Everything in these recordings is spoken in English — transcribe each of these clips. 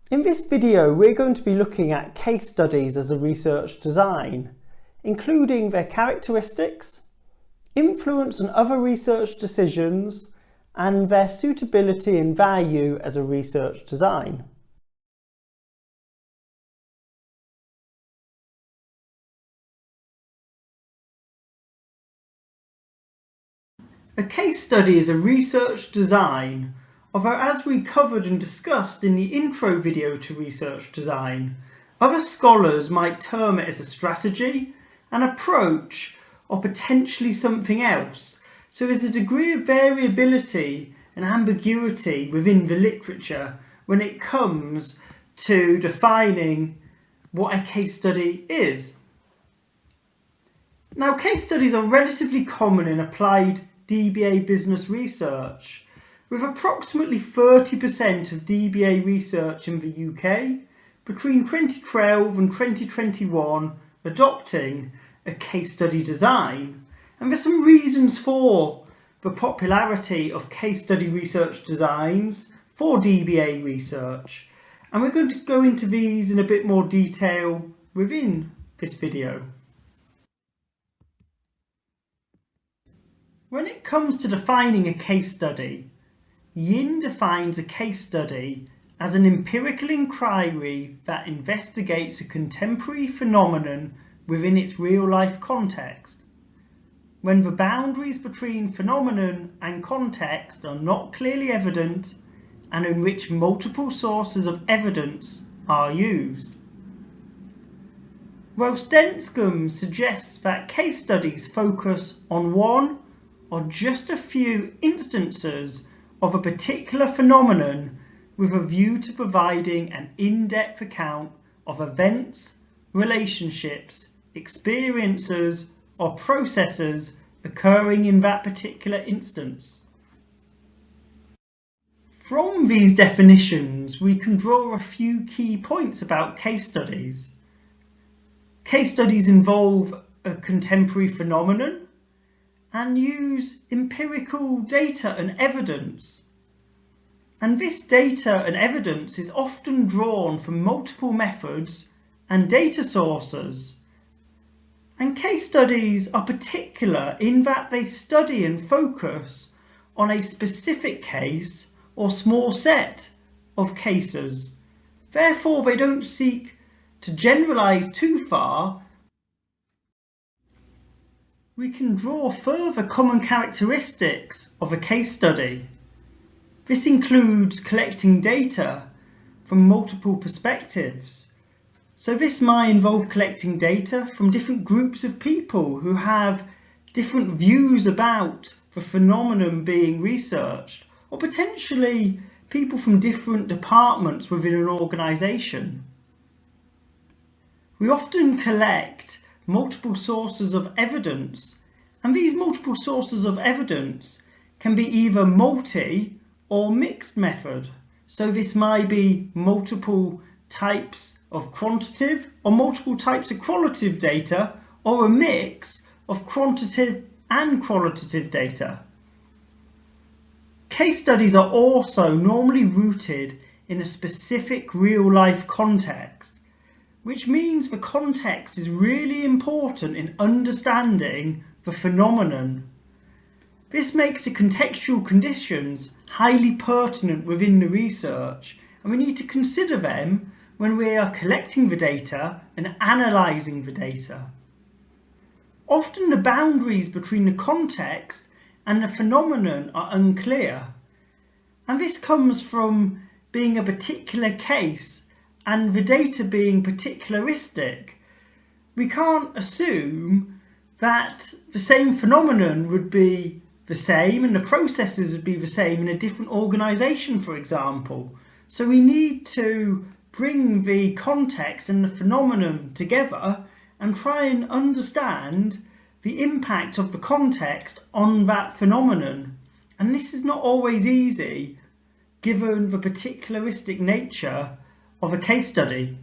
In this video, we're going to be looking at case studies as a research design, including their characteristics, influence on other research decisions, and their suitability and value as a research design. A case study is a research design, although as we covered and discussed in the intro video to research design, other scholars might term it as a strategy, an approach, or potentially something else. So there's a degree of variability and ambiguity within the literature when it comes to defining what a case study is. Now, case studies are relatively common in applied DBA business research, with approximately 30% of DBA research in the UK between 2012 and 2021 adopting a case study design. And there's some reasons for the popularity of case study research designs for DBA research, and we're going to go into these in a bit more detail within this video. When it comes to defining a case study, Yin defines a case study as an empirical inquiry that investigates a contemporary phenomenon within its real-life context. When the boundaries between phenomenon and context are not clearly evident and in which multiple sources of evidence are used. Whilst Denscombe suggests that case studies focus on one or just a few instances of a particular phenomenon with a view to providing an in-depth account of events, relationships, experiences, or processes occurring in that particular instance. From these definitions, we can draw a few key points about case studies. Case studies involve a contemporary phenomenon and use empirical data and evidence. And this data and evidence is often drawn from multiple methods and data sources. And case studies are particular in that they study and focus on a specific case or small set of cases. Therefore, they don't seek to generalize too far. We can draw further common characteristics of a case study. This includes collecting data from multiple perspectives. So this might involve collecting data from different groups of people who have different views about the phenomenon being researched, or potentially people from different departments within an organisation. We often collect multiple sources of evidence, and these multiple sources of evidence can be either multi or mixed method. So this might be multiple types of quantitative or multiple types of qualitative data, or a mix of quantitative and qualitative data. Case studies are also normally rooted in a specific real-life context, which means the context is really important in understanding the phenomenon. This makes the contextual conditions highly pertinent within the research, and we need to consider them when we are collecting the data and analysing the data. Often the boundaries between the context and the phenomenon are unclear, and this comes from being a particular case and the data being particularistic. We can't assume that the same phenomenon would be the same and the processes would be the same in a different organisation, for example. So we need to bring the context and the phenomenon together and try and understand the impact of the context on that phenomenon. And this is not always easy given the particularistic nature of a case study.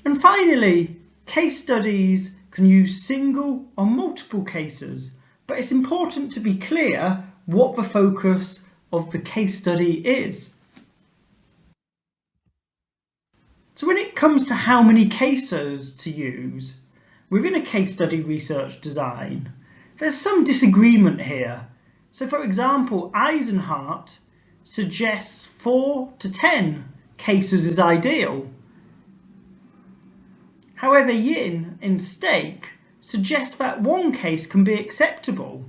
And finally, case studies can use single or multiple cases, but it's important to be clear what the focus of the case study is. So when it comes to how many cases to use within a case study research design, there's some disagreement here. So for example, Eisenhardt suggests 4 to 10 cases is ideal. However, Yin and Stake suggests that 1 case can be acceptable.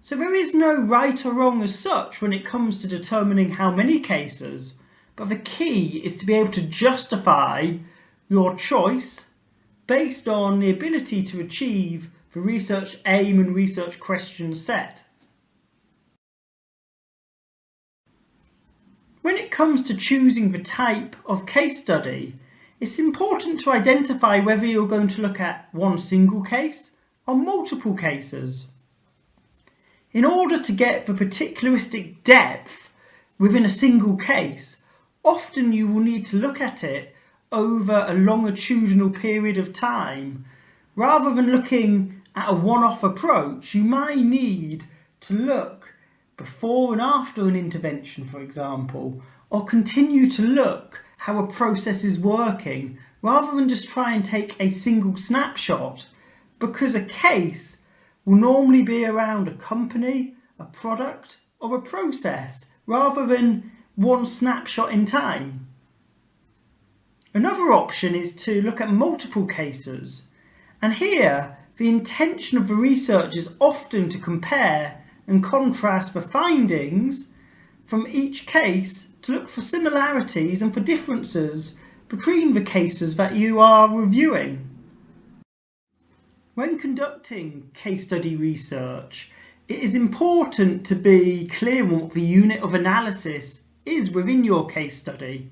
So there is no right or wrong as such when it comes to determining how many cases, but the key is to be able to justify your choice based on the ability to achieve the research aim and research question set. When it comes to choosing the type of case study, it's important to identify whether you're going to look at one single case or multiple cases. In order to get the particularistic depth within a single case, often you will need to look at it over a longitudinal period of time. Rather than looking at a one-off approach, you might need to look before and after an intervention, for example, or continue to look how a process is working, rather than just try and take a single snapshot, because a case will normally be around a company, a product, or a process, rather than one snapshot in time. Another option is to look at multiple cases, and here the intention of the research is often to compare and contrast the findings from each case to look for similarities and for differences between the cases that you are reviewing. When conducting case study research, it is important to be clear on what the unit of analysis is within your case study.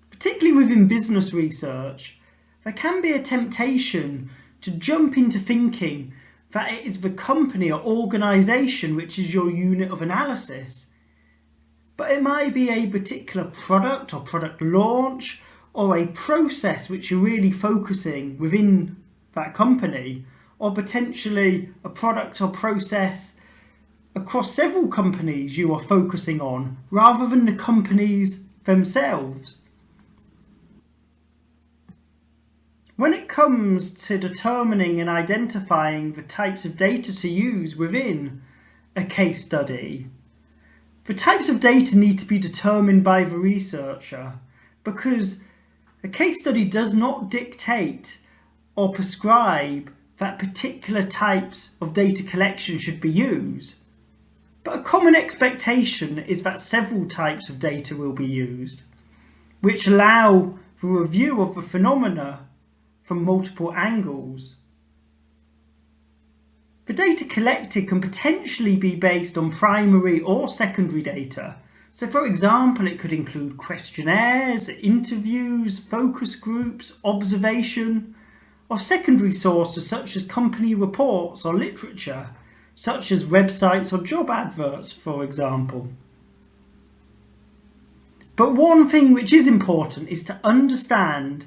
Particularly within business research, there can be a temptation to jump into thinking that it is the company or organisation which is your unit of analysis. But it might be a particular product or product launch or a process which you're really focusing within that company, or potentially a product or process across several companies you are focusing on rather than the companies themselves. When it comes to determining and identifying the types of data to use within a case study, the types of data need to be determined by the researcher, because a case study does not dictate or prescribe that particular types of data collection should be used. But a common expectation is that several types of data will be used, which allow the review of the phenomena from multiple angles. The data collected can potentially be based on primary or secondary data. So for example, it could include questionnaires, interviews, focus groups, observation, or secondary sources such as company reports or literature, such as websites or job adverts, for example. But one thing which is important is to understand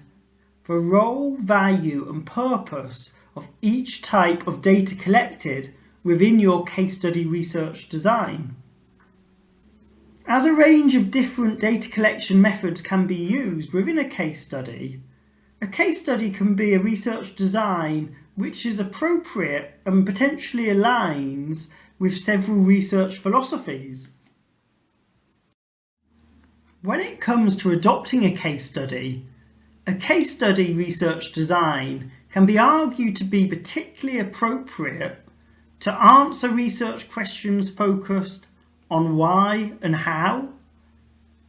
the role, value and purpose of each type of data collected within your case study research design. As a range of different data collection methods can be used within a case study can be a research design which is appropriate and potentially aligns with several research philosophies. When it comes to adopting a case study research design can be argued to be particularly appropriate to answer research questions focused on why and how,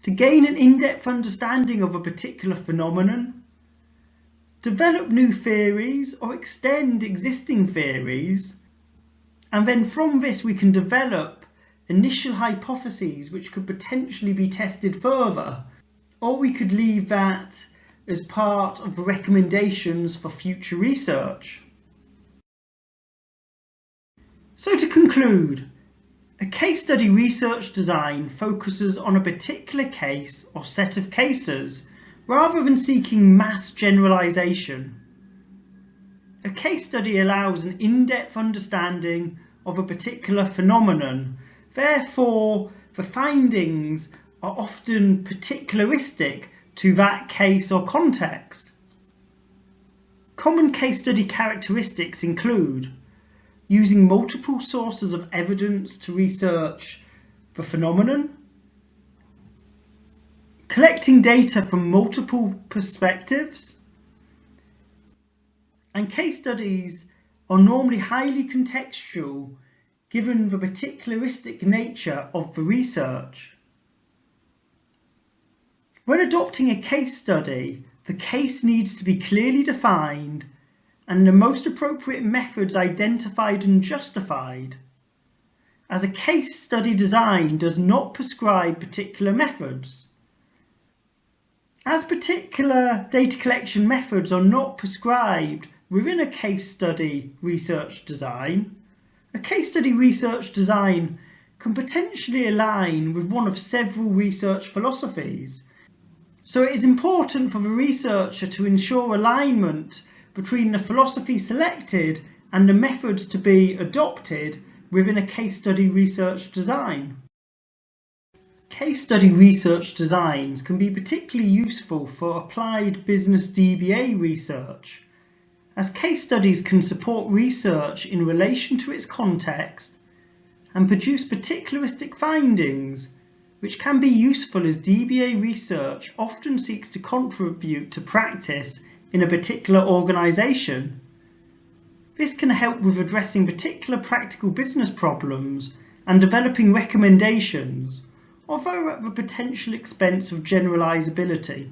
to gain an in-depth understanding of a particular phenomenon, develop new theories or extend existing theories, and then from this we can develop initial hypotheses which could potentially be tested further, or we could leave that as part of the recommendations for future research. So to conclude, a case study research design focuses on a particular case or set of cases rather than seeking mass generalization. A case study allows an in-depth understanding of a particular phenomenon. Therefore, the findings are often particularistic to that case or context. Common case study characteristics include using multiple sources of evidence to research the phenomenon, collecting data from multiple perspectives, and case studies are normally highly contextual given the particularistic nature of the research. When adopting a case study, the case needs to be clearly defined and the most appropriate methods identified and justified, as a case study design does not prescribe particular methods. As particular data collection methods are not prescribed within a case study research design, a case study research design can potentially align with one of several research philosophies. So it is important for the researcher to ensure alignment between the philosophy selected and the methods to be adopted within a case study research design. Case study research designs can be particularly useful for applied business DBA research, as case studies can support research in relation to its context and produce particularistic findings, which can be useful as DBA research often seeks to contribute to practice in a particular organisation. This can help with addressing particular practical business problems and developing recommendations, although at the potential expense of generalisability.